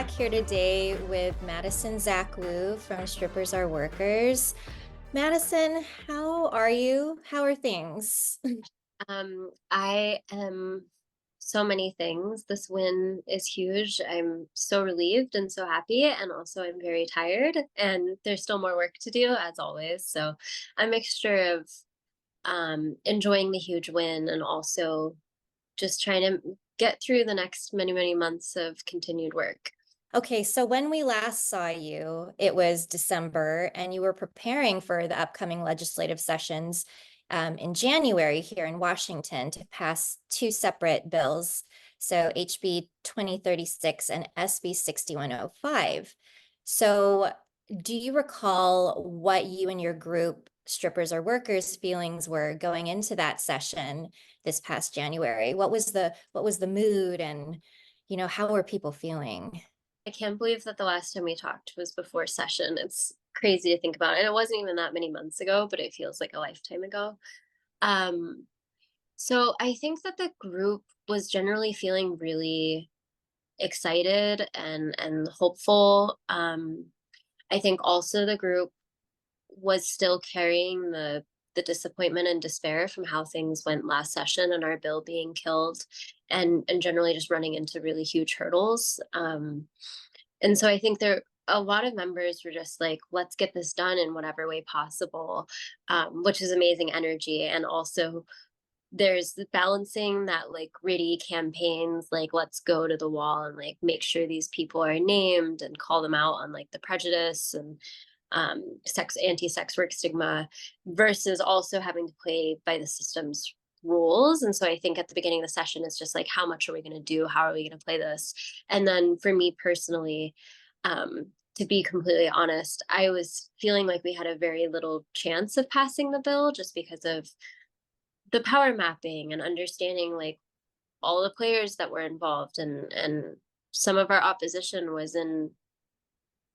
back here today with Madison Zack-Wu from Strippers Are Workers. Madison, how are you? How are things? I am so many things. This win is huge. I'm so relieved and so happy, and also I'm very tired, and there's still more work to do as always. So, a mixture of enjoying the huge win and also just trying to get through the next many, many months of continued work. Okay, so when we last saw you, it was December, and you were preparing for the upcoming legislative sessions in January here in Washington to pass two separate bills, so HB 2036 and SB 6105. So, do you recall what you and your group, Strippers Are Workers, feelings were going into that session this past January? What was the mood, and how were people feeling? I can't believe that the last time we talked was before session. It's crazy to think about. And it wasn't even that many months ago, but it feels like a lifetime ago. Um, so I think that the group was generally feeling really excited and hopeful. I think also the group was still carrying the disappointment and despair from how things went last session and our bill being killed and generally just running into really huge hurdles. And so I think there a lot of members were just like, let's get this done in whatever way possible, which is amazing energy. And also there's the balancing that like gritty campaigns, like let's go to the wall and like make sure these people are named and call them out on like the prejudice and anti-sex work stigma, versus also having to play by the system's rules. And so I think at the beginning of the session, it's just like, how much are we going to do? How are we going to play this? And then for me personally, to be completely honest, I was feeling like we had a very little chance of passing the bill just because of the power mapping and understanding like all the players that were involved, and some of our opposition was in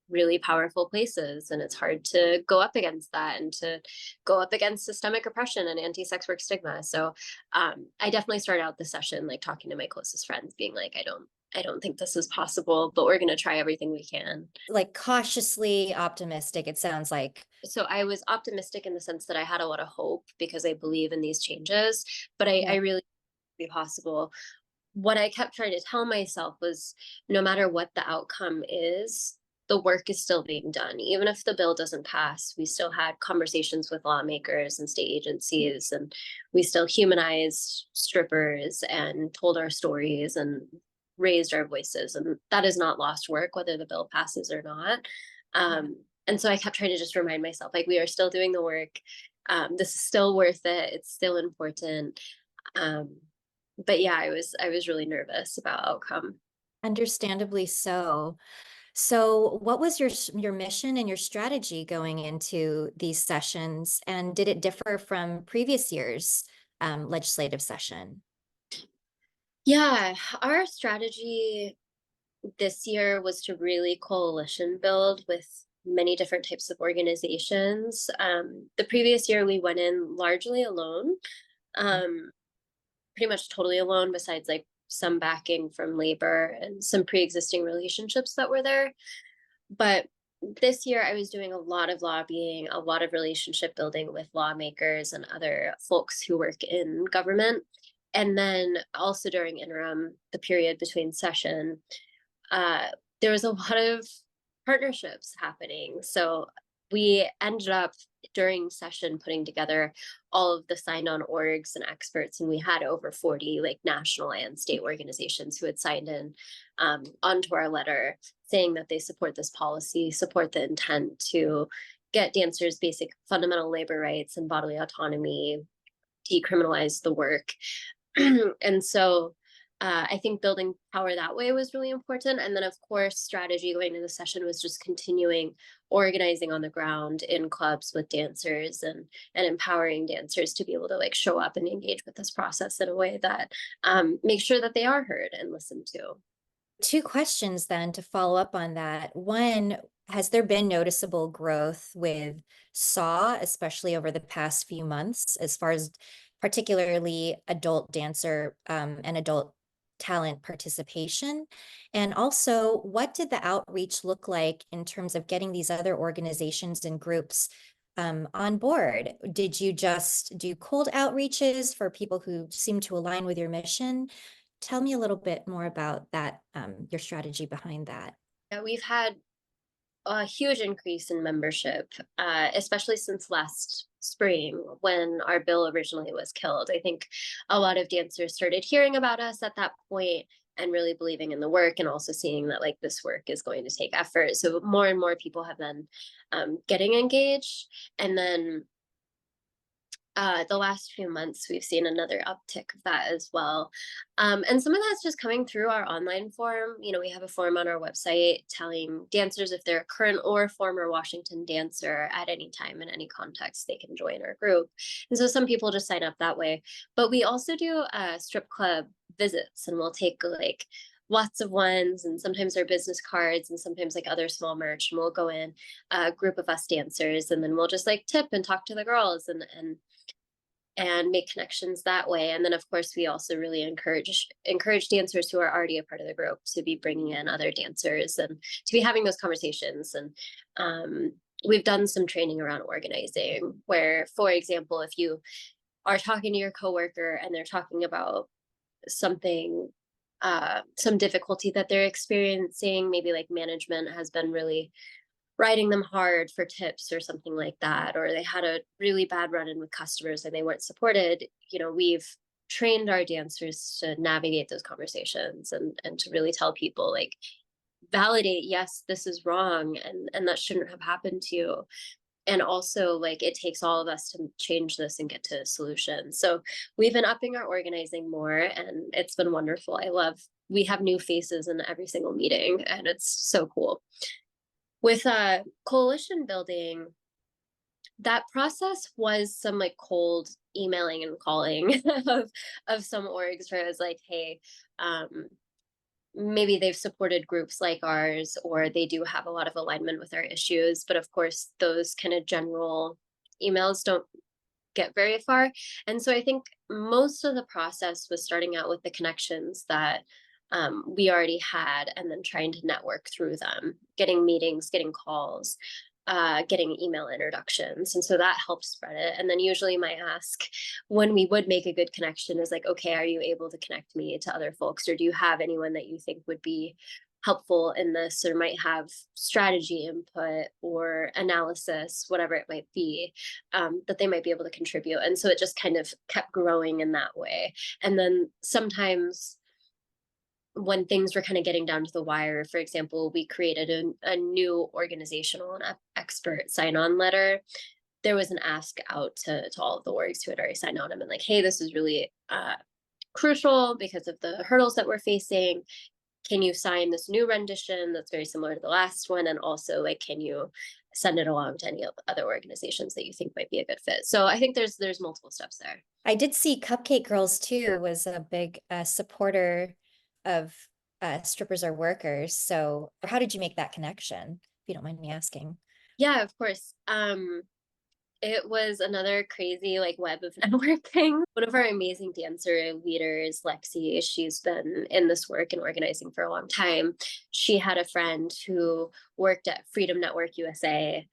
really powerful places, and it's hard to go up against that and to go up against systemic oppression and anti-sex work stigma. So I definitely started out the session like talking to my closest friends being like, I don't think this is possible, but we're going to try everything we can. Like cautiously optimistic, it sounds like. So I was optimistic in the sense that I had a lot of hope because I believe in these changes, but I Yeah. really be possible. What I kept trying to tell myself was no matter what the outcome is, the work is still being done. Even if the bill doesn't pass, we still had conversations with lawmakers and state agencies, and we still humanized strippers and told our stories and raised our voices. And that is not lost work, whether the bill passes or not. Yeah. And so I kept trying to just remind myself, like, we are still doing the work. This is still worth it. It's still important. Um, but yeah, I was really nervous about outcome. Understandably so. So, what was your mission and your strategy going into these sessions, and did it differ from previous years' legislative session? Yeah, our strategy this year was to really coalition build with many different types of organizations. The previous year we went in largely alone, um, pretty much totally alone, besides like some backing from labor and some pre-existing relationships that were there. But this year I was doing a lot of lobbying, a lot of relationship building with lawmakers and other folks who work in government. And then also during interim, the period between session, uh, there was a lot of partnerships happening. So we ended up during session putting together all of the signed on orgs and experts, and we had over 40 like national and state organizations who had signed in onto our letter saying that they support this policy, support the intent to get dancers basic fundamental labor rights and bodily autonomy, decriminalize the work. And so I think building power that way was really important. And then, of course, strategy going into the session was just continuing organizing on the ground in clubs with dancers and empowering dancers to be able to like show up and engage with this process in a way that makes sure that they are heard and listened to. Two questions then to follow up on that. One, has there been noticeable growth with SAW, especially over the past few months, as far as particularly adult dancer and adult talent participation? And also, what did the outreach look like in terms of getting these other organizations and groups on board? Did you just do cold outreaches for people who seem to align with your mission? Tell me a little bit more about that, your strategy behind that. Yeah, we've had a huge increase in membership, especially since last spring when our bill originally was killed. I think a lot of dancers started hearing about us at that point and really believing in the work, and also seeing that like this work is going to take effort. So more and more people have been getting engaged. And then the last few months, we've seen another uptick of that as well. And some of that's just coming through our online form. You know, we have a form on our website telling dancers if they're a current or former Washington dancer at any time in any context, they can join our group. And so some people just sign up that way. But we also do strip club visits, and we'll take like lots of ones, and sometimes our business cards, and sometimes like other small merch, and we'll go in a group of us dancers, and then we'll just like tip and talk to the girls and make connections that way. And then of course we also really encourage dancers who are already a part of the group to be bringing in other dancers and to be having those conversations. And we've done some training around organizing where, for example, if you are talking to your coworker and they're talking about something, some difficulty that they're experiencing, maybe like management has been really riding them hard for tips or something like that, or they had a really bad run in with customers and they weren't supported, you know, we've trained our dancers to navigate those conversations and to really tell people like validate, yes, this is wrong, and that shouldn't have happened to you. And also like it takes all of us to change this and get to solutions. So we've been upping our organizing more, and it's been wonderful. I love, we have new faces in every single meeting, and it's so cool. With coalition building, that process was some like cold emailing and calling of some orgs where I was like, hey, maybe they've supported groups like ours, or they do have a lot of alignment with our issues. But of course, those kind of general emails don't get very far. And so I think most of the process was starting out with the connections that we already had, and then trying to network through them, getting meetings, getting calls, getting email introductions. And so that helped spread it. And then usually my ask when we would make a good connection is like, okay, are you able to connect me to other folks? Or do you have anyone that you think would be helpful in this, or might have strategy input or analysis, whatever it might be, that they might be able to contribute? And so it just kind of kept growing in that way. And then sometimes when things were kind of getting down to the wire, for example, we created a new organizational and expert sign-on letter. There was an ask out to all of the orgs who had already signed on and been like, hey, this is really crucial because of the hurdles that we're facing. Can you sign this new rendition that's very similar to the last one? And also, like, can you send it along to any other organizations that you think might be a good fit? So I think there's multiple steps there. I did see Cupcake Girls too was a big supporter of strippers are workers. So how did you make that connection, if you don't mind me asking? Yeah, of course. It was another crazy like web of networking. One of our amazing dancer leaders, Lexi, she's been in this work and organizing for a long time. She had a friend who worked at Freedom Network USA,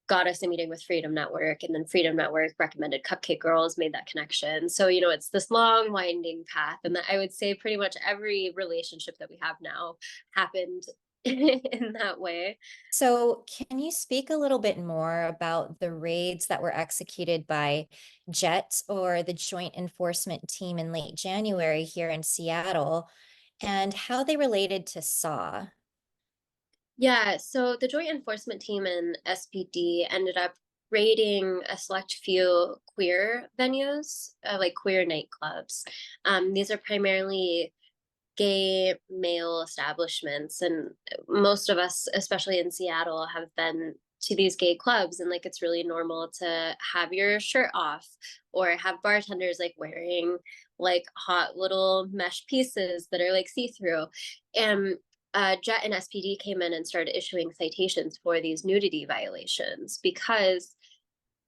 got us a meeting with Freedom Network, and then Freedom Network recommended Cupcake Girls, made that connection. So, you know, it's this long winding path. And I would say pretty much every relationship that we have now happened in that way. So can you speak a little bit more about the raids that were executed by JET, or the Joint Enforcement Team, in late January here in Seattle, and how they related to SAW? Yeah, so the Joint Enforcement Team and SPD ended up raiding a select few queer venues, like queer nightclubs. These are primarily gay male establishments, and most of us, especially in Seattle, have been to these gay clubs, and like it's really normal to have your shirt off or have bartenders like wearing like hot little mesh pieces that are like see-through. And Jet and SPD came in and started issuing citations for these nudity violations because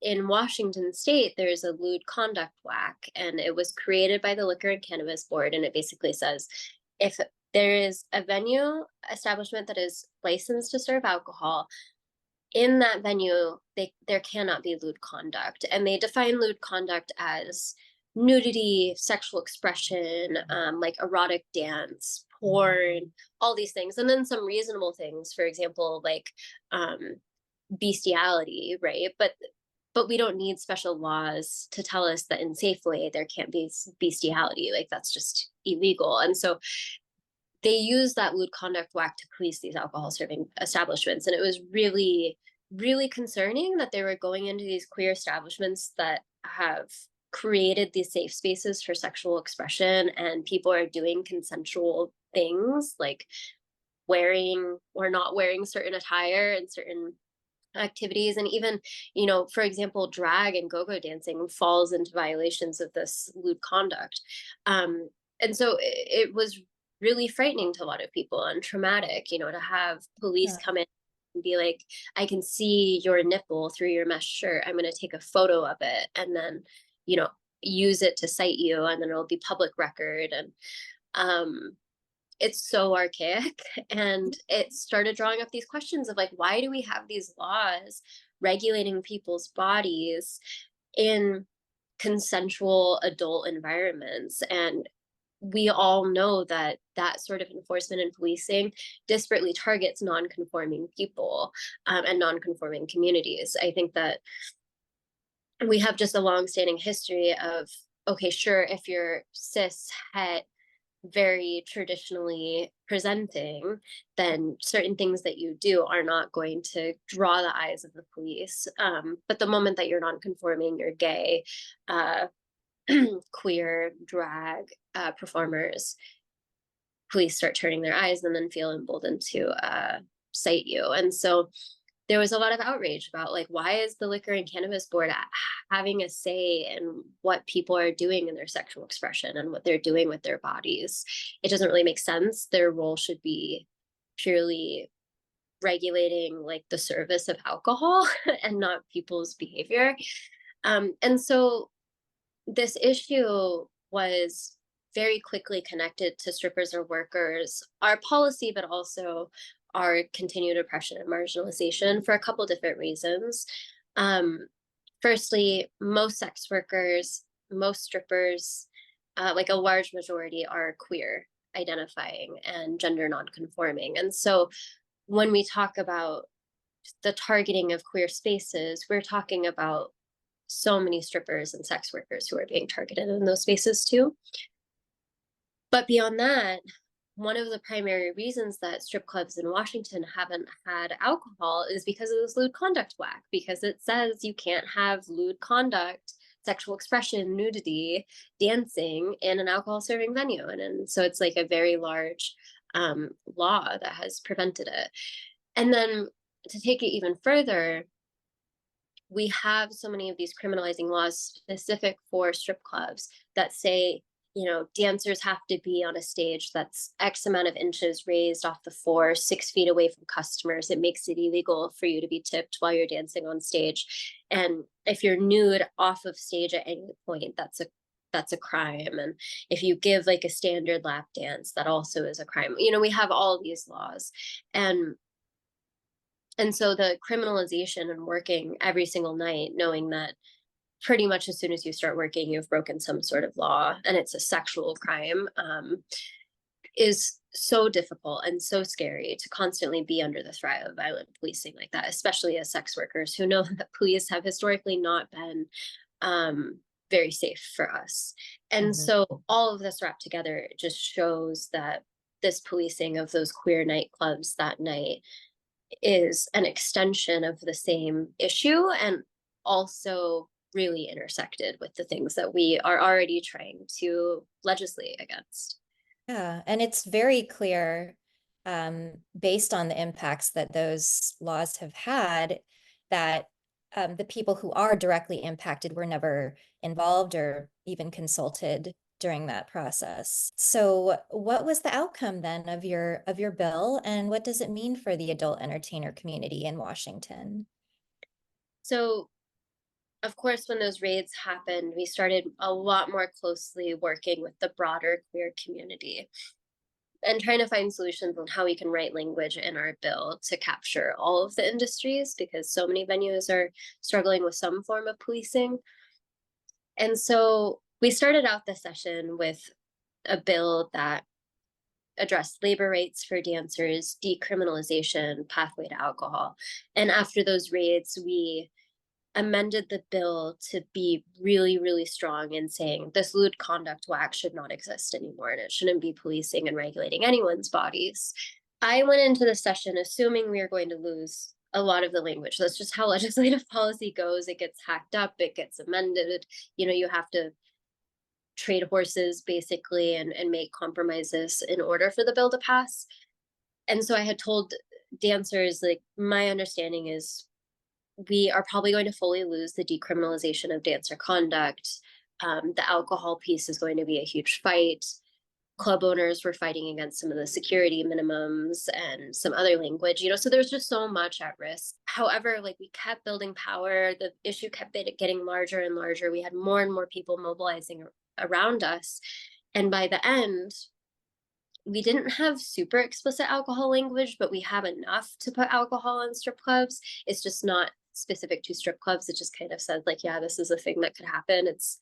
in Washington state, there's a lewd conduct whack, and it was created by the Liquor and Cannabis Board. And it basically says if there is a venue establishment that is licensed to serve alcohol, in that venue, there cannot be lewd conduct. And they define lewd conduct as nudity, sexual expression, like erotic dance, porn, all these things. And then some reasonable things, for example, like bestiality, right? But we don't need special laws to tell us that in Safeway there can't be bestiality. Like that's just illegal. And so they use that lewd conduct whack to police these alcohol serving establishments. And it was really, really concerning that they were going into these queer establishments that have created these safe spaces for sexual expression, and people are doing consensual things like wearing or not wearing certain attire and certain activities. And even, for example, drag and go-go dancing falls into violations of this lewd conduct. And so it was really frightening to a lot of people and traumatic, to have police Yeah. come in and be like, I can see your nipple through your mesh shirt, I'm going to take a photo of it, and then you know use it to cite you, and then it'll be public record. And it's so archaic. And it started drawing up these questions of like, why do we have these laws regulating people's bodies in consensual adult environments? And we all know that that sort of enforcement and policing disparately targets non-conforming people, and non-conforming communities. I think that we have just a long-standing history of, okay, sure, if you're cis het, very traditionally presenting, then certain things that you do are not going to draw the eyes of the police. But the moment that you're non-conforming, you're gay, uh, queer, drag performers, police start turning their eyes and then feel emboldened to cite you. And so there was a lot of outrage about like, why is the Liquor and Cannabis Board having a say in what people are doing in their sexual expression and what they're doing with their bodies? It doesn't really make sense. Their role should be purely regulating like the service of alcohol and not people's behavior. And so this issue was very quickly connected to strippers or workers, our policy, but also our continued oppression and marginalization for a couple different reasons. Um, Firstly, most sex workers, most strippers, like a large majority, are queer identifying and gender nonconforming. And so when we talk about the targeting of queer spaces, we're talking about so many strippers and sex workers who are being targeted in those spaces too. But beyond that, one of the primary reasons that strip clubs in Washington haven't had alcohol is because of this lewd conduct whack, because it says you can't have lewd conduct, sexual expression, nudity, dancing in an alcohol serving venue. And so it's like a very large law that has prevented it. And then to take it even further, we have so many of these criminalizing laws specific for strip clubs that say, dancers have to be on a stage that's X amount of inches raised off the floor, 6 feet away from customers. It makes it illegal for you to be tipped while you're dancing on stage. And if you're nude off of stage at any point, that's a crime. And if you give like a standard lap dance, that also is a crime. We have all these laws. And so the criminalization and working every single night, knowing that pretty much as soon as you start working, you've broken some sort of law and it's a sexual crime, is so difficult and so scary to constantly be under the threat of violent policing like that, especially as sex workers who know that police have historically not been very safe for us. And so all of this wrapped together just shows that this policing of those queer nightclubs that night is an extension of the same issue, and also really intersected with the things that we are already trying to legislate against. Yeah, and it's very clear, based on the impacts that those laws have had, that the people who are directly impacted were never involved or even consulted during that process. So what was the outcome then of your bill, and what does it mean for the adult entertainer community in Washington? So of course, when those raids happened, we started a lot more closely working with the broader queer community and trying to find solutions on how we can write language in our bill to capture all of the industries, because so many venues are struggling with some form of policing. And so we started out the session with a bill that addressed labor rights for dancers, decriminalization, pathway to alcohol. And after those raids, we amended the bill to be really, really strong in saying this lewd conduct WAC should not exist anymore, and it shouldn't be policing and regulating anyone's bodies. I went into the session assuming we were going to lose a lot of the language. That's just how legislative policy goes. It gets hacked up, it gets amended. You have to trade horses basically and make compromises in order for the bill to pass. And so I had told dancers, like, my understanding is we are probably going to fully lose the decriminalization of dancer conduct. The alcohol piece is going to be a huge fight. Club owners were fighting against some of the security minimums and some other language, so there's just so much at risk. However, like, we kept building power. The issue kept getting larger and larger. We had more and more people mobilizing around us. And by the end, we didn't have super explicit alcohol language, but we have enough to put alcohol in strip clubs. It's just not specific to strip clubs. It just kind of said, like, yeah, this is a thing that could happen. It's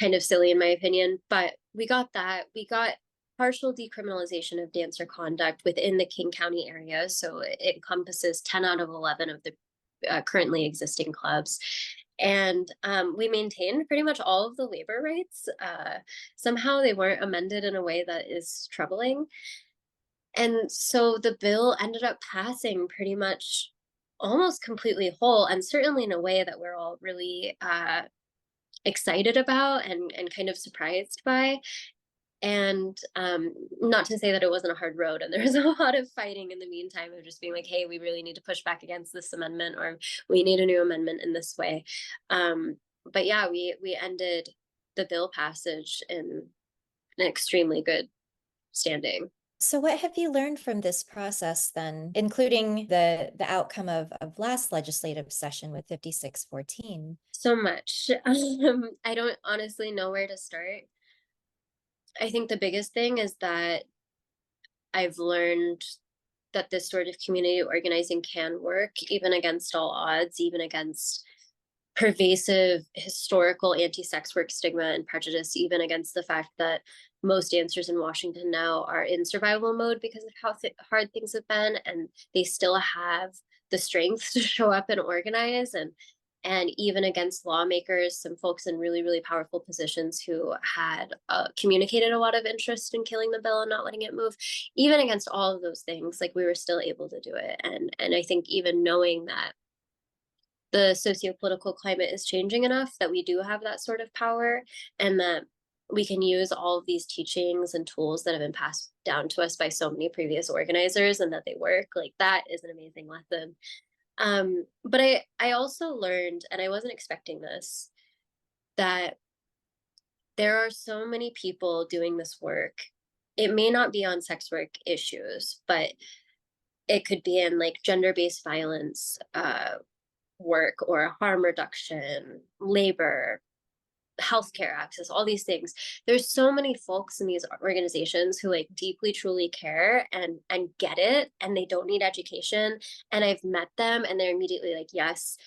kind of silly in my opinion, but we got that. We got partial decriminalization of dancer conduct within the King County area. So it encompasses 10 out of 11 of the currently existing clubs. And we maintained pretty much all of the labor rights. Somehow they weren't amended in a way that is troubling. And so the bill ended up passing pretty much almost completely whole, and certainly in a way that we're all really excited about and kind of surprised by. And not to say that it wasn't a hard road, and there was a lot of fighting in the meantime of just being like, hey, we really need to push back against this amendment, or we need a new amendment in this way. But yeah, we ended the bill passage in an extremely good standing. So what have you learned from this process then, including the outcome of last legislative session with 5614? So much. I don't honestly know where to start. I think the biggest thing is that I've learned that this sort of community organizing can work, even against all odds, even against pervasive historical anti-sex work stigma and prejudice, even against the fact that most dancers in Washington now are in survival mode because of how hard things have been, and they still have the strength to show up and organize. And even against lawmakers, some folks in really, really powerful positions who had communicated a lot of interest in killing the bill and not letting it move, even against all of those things, like, we were still able to do it. And I think even knowing that the socio-political climate is changing enough that we do have that sort of power, and that we can use all of these teachings and tools that have been passed down to us by so many previous organizers, and that they work, like, that is an amazing lesson. But I also learned, and I wasn't expecting this, that there are so many people doing this work. It may not be on sex work issues, but it could be in, like, gender-based violence work, or harm reduction, labor, healthcare access, all these things. There's so many folks in these organizations who, like, deeply truly care and get it, and they don't need education. And I've met them, and they're immediately like, yes,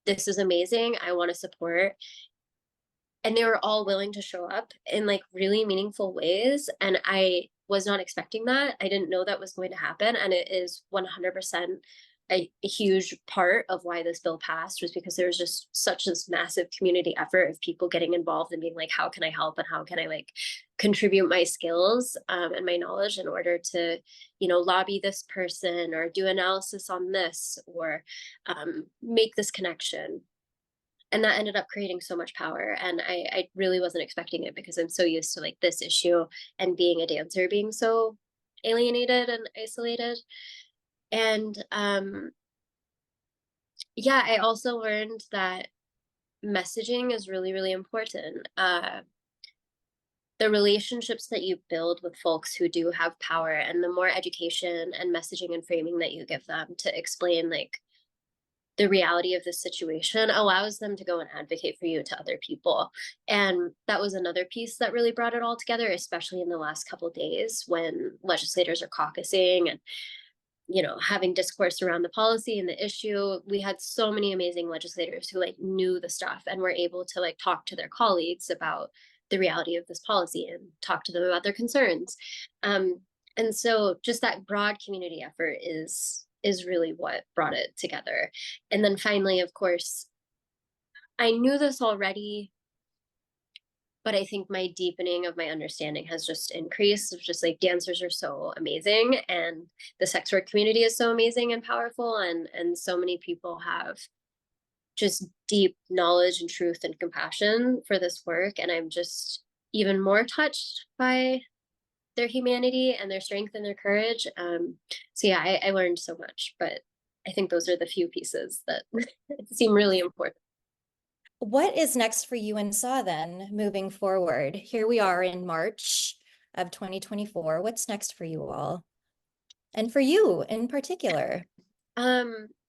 this is amazing, I want to support. And they were all willing to show up in, like, really meaningful ways, and I was not expecting that. I didn't know that was going to happen, and it is 100% a huge part of why this bill passed, was because there was just such this massive community effort of people getting involved and being like, how can I help, and how can I, like, contribute my skills and my knowledge in order to, lobby this person, or do analysis on this, or make this connection. And that ended up creating so much power, and I really wasn't expecting it, because I'm so used to, like, this issue and being a dancer being so alienated and isolated. And yeah, I also learned that messaging is really, really important. The relationships that you build with folks who do have power, and the more education and messaging and framing that you give them to explain, like, the reality of this situation allows them to go and advocate for you to other people. And that was another piece that really brought it all together, especially in the last couple of days when legislators are caucusing and, having discourse around the policy and the issue. We had so many amazing legislators who like knew the stuff and were able to like talk to their colleagues about the reality of this policy and talk to them about their concerns. And so just that broad community effort is really what brought it together. And then finally, of course, I knew this already, but I think my deepening of my understanding has just increased. Of just like dancers are so amazing, and the sex work community is so amazing and powerful, and so many people have just deep knowledge and truth and compassion for this work, and I'm just even more touched by their humanity and their strength and their courage. So yeah, I learned so much, but I think those are the few pieces that seem really important. What is next for you and SAW then, moving forward? Here we are in March of 2024. What's next for you all? And for you in particular?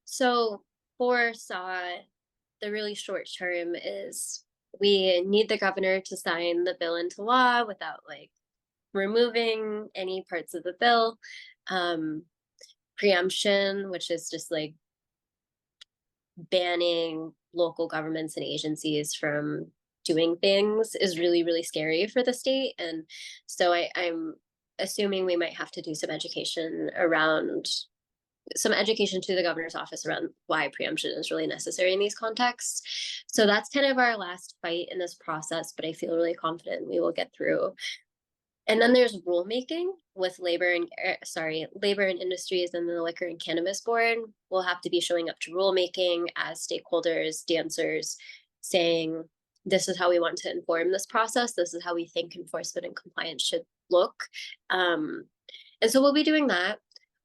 So for SAW, the really short term is we need the governor to sign the bill into law without like removing any parts of the bill. Preemption, which is just like banning local governments and agencies from doing things, is really, really scary for the state. And so I'm assuming we might have to do some education to the governor's office around why preemption is really necessary in these contexts. So that's kind of our last fight in this process, but I feel really confident we will get through. And then there's rulemaking with labor and industries, and then the Liquor and Cannabis Board will have to be showing up to rulemaking as stakeholders, dancers, saying, this is how we want to inform this process. This is how we think enforcement and compliance should look. And so we'll be doing that.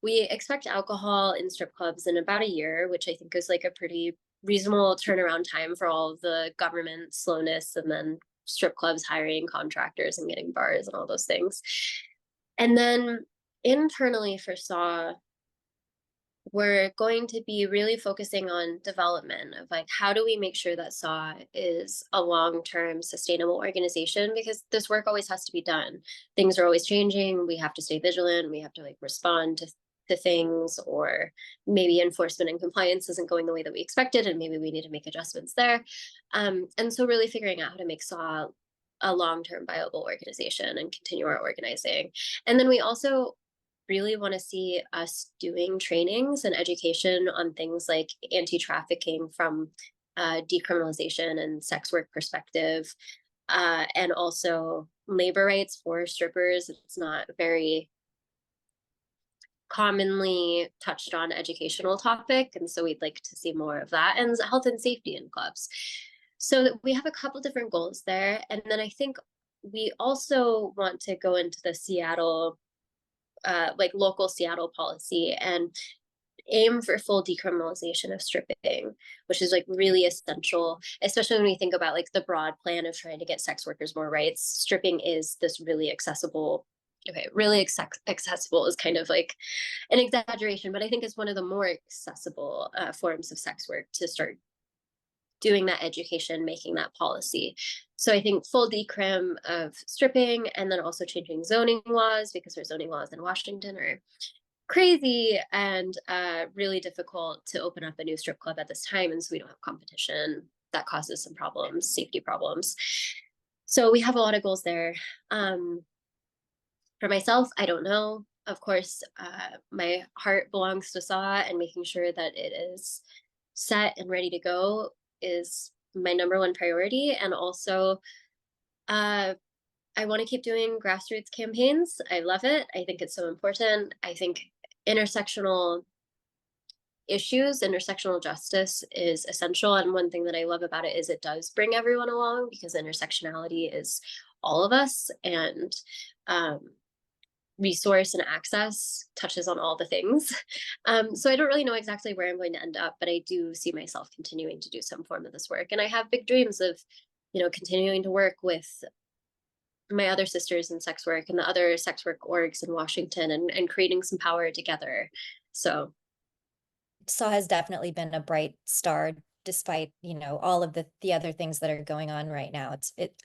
We expect alcohol in strip clubs in about a year, which I think is like a pretty reasonable turnaround time for all of the government slowness and then strip clubs hiring contractors and getting bars and all those things. And then internally for SAW, we're going to be really focusing on development of like, how do we make sure that SAW is a long-term sustainable organization? Because this work always has to be done. Things are always changing. We have to stay vigilant. We have to like respond to things, or maybe enforcement and compliance isn't going the way that we expected, and maybe we need to make adjustments there. And so really figuring out how to make SAW a long-term viable organization and continue our organizing. And then we also really want to see us doing trainings and education on things like anti-trafficking from decriminalization and sex work perspective, and also labor rights for strippers. It's not very commonly touched on educational topic, and so we'd like to see more of that, and health and safety in clubs. So that we have a couple different goals there. And then I think we also want to go into the Seattle, like local Seattle policy, and aim for full decriminalization of stripping, which is like really essential, especially when we think about like the broad plan of trying to get sex workers more rights. Stripping is this really accessible. Okay, really accessible is kind of like an exaggeration, but I think it's one of the more accessible forms of sex work to start doing that education, making that policy. So I think full decrim of stripping, and then also changing zoning laws, because our zoning laws in Washington are crazy and really difficult to open up a new strip club at this time. And so we don't have competition. That causes some problems, safety problems. So we have a lot of goals there. For myself, I don't know. Of course, my heart belongs to SAW, and making sure that it is set and ready to go is my number one priority. And also, I want to keep doing grassroots campaigns. I love it. I think it's so important. I think intersectional issues, intersectional justice is essential. And one thing that I love about it is it does bring everyone along, because intersectionality is all of us, and resource and access touches on all the things. So I don't really know exactly where I'm going to end up, but I do see myself continuing to do some form of this work. And I have big dreams of, continuing to work with my other sisters in sex work and the other sex work orgs in Washington, and creating some power together. So SAW has definitely been a bright star despite, all of the other things that are going on right now.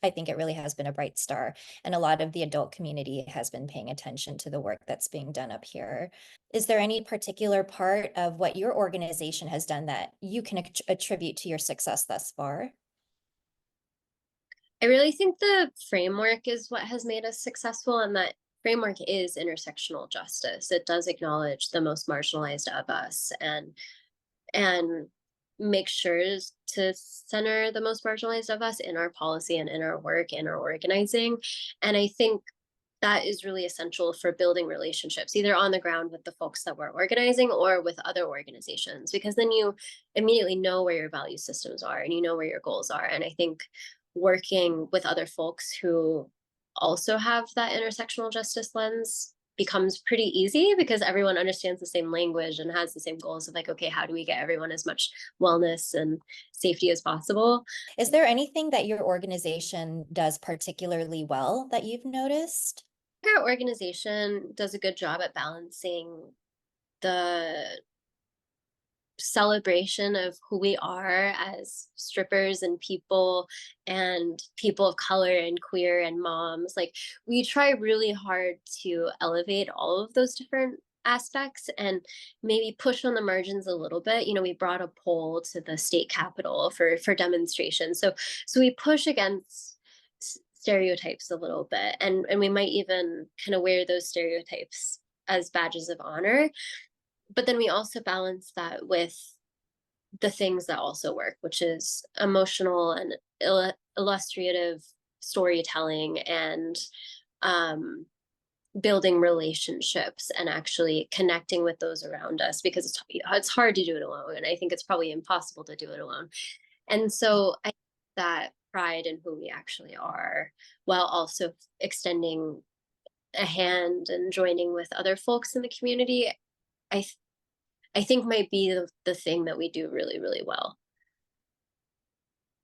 I think it really has been a bright star, and a lot of the adult community has been paying attention to the work that's being done up here. Is there any particular part of what your organization has done that you can attribute to your success thus far? I really think the framework is what has made us successful, and that framework is intersectional justice. It does acknowledge the most marginalized of us, and make sure to center the most marginalized of us in our policy and in our work, in our organizing. And I think that is really essential for building relationships, either on the ground with the folks that we're organizing or with other organizations, because then you immediately know where your value systems are and you know where your goals are. And I think working with other folks who also have that intersectional justice lens becomes pretty easy, because everyone understands the same language and has the same goals of like, okay, how do we get everyone as much wellness and safety as possible? Is there anything that your organization does particularly well that you've noticed? Our organization does a good job at balancing the celebration of who we are as strippers and people of color and queer and moms. Like, we try really hard to elevate all of those different aspects and maybe push on the margins a little bit. We brought a pole to the state capitol for demonstration, so we push against stereotypes a little bit, and we might even kind of wear those stereotypes as badges of honor. But then we also balance that with the things that also work, which is emotional and illustrative storytelling, and building relationships and actually connecting with those around us, because it's hard to do it alone, and I think it's probably impossible to do it alone. And so I think that pride in who we actually are, while also extending a hand and joining with other folks in the community, I I think might be the thing that we do really, really well.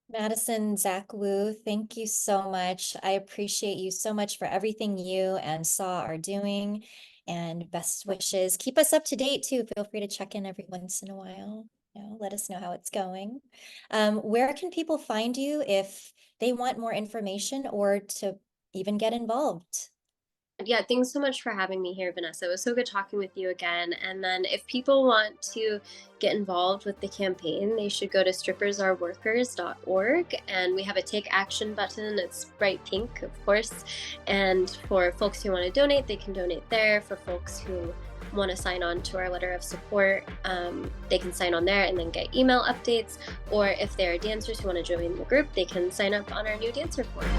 Madison Zack-Wu, thank you so much. I appreciate you so much for everything you and SAW are doing, and best wishes. Keep us up to date too. Feel free to check in every once in a while. Let us know how it's going. Where can people find you if they want more information or to even get involved? Yeah, thanks so much for having me here, Vanessa. It was so good talking with you again. And then if people want to get involved with the campaign, they should go to strippersareworkers.org, and we have a take action button. It's bright pink, of course. And for folks who want to donate, they can donate there. For folks who want to sign on to our letter of support, they can sign on there and then get email updates. Or if there are dancers who want to join the group, they can sign up on our new dancer forum.